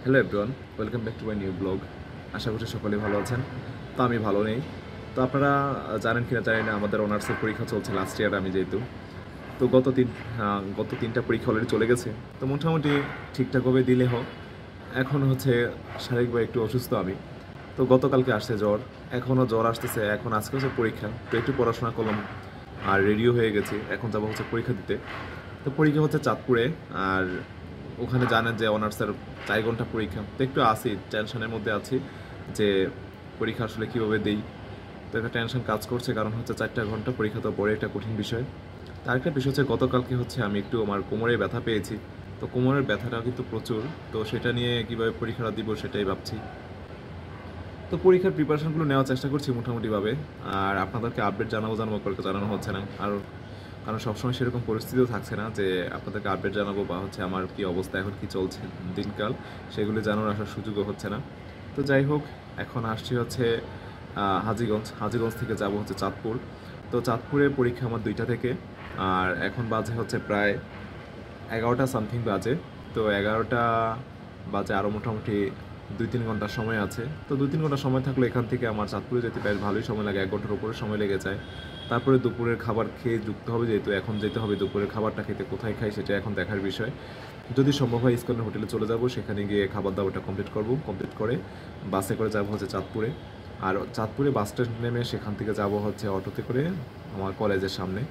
Hello everyone, welcome back to my new blog. আশা করছি সকলেই ভালো আছেন। তো আমি ভালো নেই। তো আপনারা জানেন কিনা জানি না, আমাদের অনার্সের পরীক্ষা চলছে লাস্ট ইয়ার আমি যেহেতু। তো গত তিনটা পরীক্ষা অলরেডি চলে গেছে। তো মোটামুটি ঠিকঠাকভাবে দিলে হোক। এখন হচ্ছে শারীরিকভাবে একটু অসুস্থ আমি। তো গতকালকে আসছে জ্বর, এখনও জ্বর আসতেছে। এখন আজকে হচ্ছে পরীক্ষা, তো একটু পড়াশোনা করলাম আর রেডিও হয়ে গেছি। এখন যাবো হচ্ছে পরীক্ষা দিতে। তো পরীক্ষা হচ্ছে চাঁদপুরে। আর ওখানে জানেন যে অনার্সের 4 ঘন্টা পরীক্ষা, তো একটু আছি, টেনশনের মধ্যে আছি যে পরীক্ষা আসলে কীভাবে দিই। তো একটা টেনশন কাজ করছে, কারণ হচ্ছে 4টা ঘন্টা পরীক্ষা, তো পরে একটা কঠিন বিষয়। তার একটা বিষয় হচ্ছে গতকালকে হচ্ছে আমি একটু আমার কোমরে ব্যথা পেয়েছি। তো কোমরের ব্যথাটা কিন্তু প্রচুর, তো সেটা নিয়ে কীভাবে পরীক্ষাটা দিব সেটাই ভাবছি। তো পরীক্ষার প্রিপারেশনগুলো নেওয়ার চেষ্টা করছি মোটামুটিভাবে। আর আপনাদেরকে আপডেট জানাবো করে জানানো হচ্ছে না, আর কারণ সবসময় সেরকম পরিস্থিতিও থাকছে না যে আপনাদেরকে আপডেট জানাবো বা হচ্ছে আমার কী অবস্থা, এখন কী চলছে দিনকাল, সেগুলি জানানোর আসার সুযোগও হচ্ছে না। তো যাই হোক, এখন আসছি হচ্ছে হাজীগঞ্জ থেকে যাব হচ্ছে চাঁদপুর। তো চাঁদপুরের পরীক্ষা আমার 2টা থেকে। আর এখন বাজে হচ্ছে প্রায় 11টা সামথিং বাজে। তো 11টা বাজে, আরও মোটামুটি 2-3 ঘন্টার সময় আছে। তো 2-3 ঘন্টা সময় থাকলে এখান থেকে আমার চাঁদপুরে যেতে বেশ ভালোই সময় লাগে, 1 ঘন্টার উপরে সময় লেগে যায়। তারপরে দুপুরের খাবার খেয়ে যুক্ত হবে, যেহেতু এখন যেতে হবে। দুপুরের খাবারটা খেতে কোথায় খাই সেটা এখন দেখার বিষয়। যদি সম্ভব হয় ইসকনের হোটেলে চলে যাব, সেখানে গিয়ে খাবার দাবারটা কমপ্লিট করে বাসে করে যাব হচ্ছে চাঁদপুরে। আর চাঁদপুরে বাস স্ট্যান্ড নেমে সেখান থেকে যাব হচ্ছে অটোতে করে আমার কলেজের সামনে।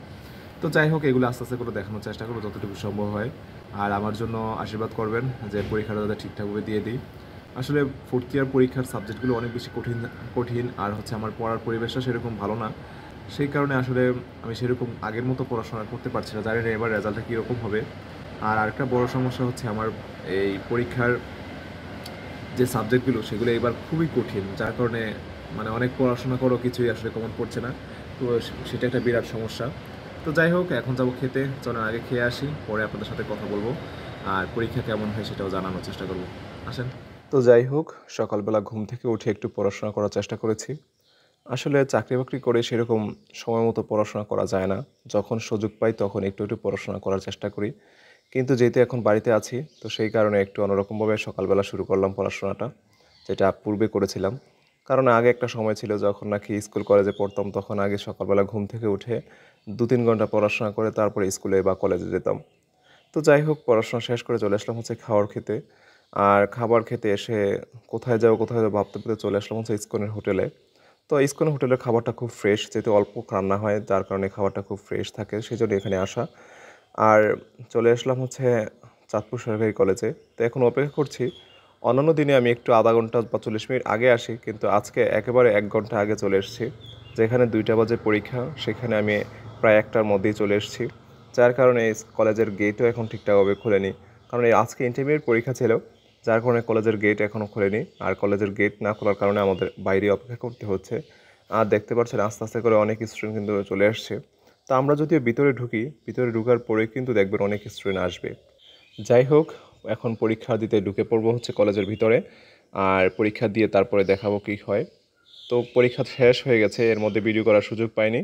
তো যাই হোক, এগুলো আস্তে আস্তে করে দেখানোর চেষ্টা করবো যতটুকু সম্ভব হয়। আর আমার জন্য আশীর্বাদ করবেন যে পরীক্ষাটা যাতে ঠিকঠাকভাবে দিয়ে দিই। আসলে ফোর্থ ইয়ার পরীক্ষার সাবজেক্টগুলো অনেক বেশি কঠিন আর হচ্ছে আমার পড়ার পরিবেশটা সেরকম ভালো না। সেই কারণে আসলে আমি সেরকম আগের মতো পড়াশোনা করতে পারছি না, জানি না এবার রেজাল্টটা কীরকম হবে। আর আরেকটা বড় সমস্যা হচ্ছে আমার এই পরীক্ষার যে সাবজেক্টগুলো সেগুলো এবার খুবই কঠিন, যার কারণে মানে অনেক পড়াশোনা করেও কিছুই আসলে কমন পড়ছে না। তো সেটা একটা বিরাট সমস্যা। তো যাই হোক, এখন যাবো খেতে, চলেন আগে খেয়ে আসি, পরে আপনাদের সাথে কথা বলবো। আর পরীক্ষা কেমন হয় সেটাও জানানোর চেষ্টা করব। আসেন। তো যাই হোক, সকালবেলা ঘুম থেকে উঠে একটু পড়াশোনা করার চেষ্টা করেছি। আসলে চাকরি বাকরি করে সেরকম সময় মতো পড়াশোনা করা যায় না। যখন সুযোগ পাই তখন একটু একটু পড়াশোনা করার চেষ্টা করি। কিন্তু যেহেতু এখন বাড়িতে আছি, তো সেই কারণে একটু অন্যরকমভাবে সকালবেলা শুরু করলাম পড়াশোনাটা, যেটা পূর্বে করেছিলাম। কারণ আগে একটা সময় ছিল যখন নাকি স্কুল কলেজে পড়তাম, তখন আগে সকালবেলা ঘুম থেকে উঠে 2-3 ঘন্টা পড়াশোনা করে তারপরে স্কুলে বা কলেজে যেতাম। তো যাই হোক, পড়াশোনা শেষ করে চলে আসলাম হচ্ছে খাবার খেতে। আর খাবার খেতে এসে কোথায় যাবো ভাবতে ভাবতে চলে আসলাম হচ্ছে ইসকনের হোটেলে। তো ইসকনের হোটেলের খাবারটা খুব ফ্রেশ, যেহেতু অল্প রান্না হয় যার কারণে খাবারটা খুব ফ্রেশ থাকে, সেজন্য এখানে আসা। আর চলে আসলাম হচ্ছে চাঁদপুর সরকারি কলেজে। তো এখন অপেক্ষা করছি। অন্যান্য দিনে আমি একটু আধা ঘন্টা বা 40 মিনিট আগে আসি, কিন্তু আজকে একেবারে 1 ঘন্টা আগে চলে এসেছি। যেখানে 2টা বাজে পরীক্ষা, সেখানে আমি প্রায় 1টার মধ্যেই চলে এসেছি। যার কারণে কলেজের গেটও এখন ঠিকঠাকভাবে খোলেনি। কারণ এই আজকে ইন্টারমিডিয়েট পরীক্ষা ছিল, যার কারণে কলেজের গেট এখনও খোলেনি। আর কলেজের গেট না খোলার কারণে আমাদের বাইরে অপেক্ষা করতে হচ্ছে। আর দেখতে পাচ্ছেন আস্তে আস্তে করে অনেক স্টুডেন্ট কিন্তু চলে আসছে। তো আমরা যদিও ভিতরে ঢুকি, ভিতরে ঢোকার পরে কিন্তু দেখবেন অনেক স্টুডেন্ট আসবে। যাই হোক, এখন পরীক্ষা দিতে ঢুকে পড়বো হচ্ছে কলেজের ভিতরে। আর পরীক্ষা দিয়ে তারপরে দেখাবো কী হয়। তো পরীক্ষা শেষ হয়ে গেছে, এর মধ্যে ভিডিও করার সুযোগ পাইনি।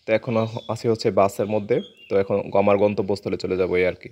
তো এখন আছি হচ্ছে বাসের মধ্যে। তো এখন আমার গন্তব্যস্থলে চলে যাবো এই আর কি।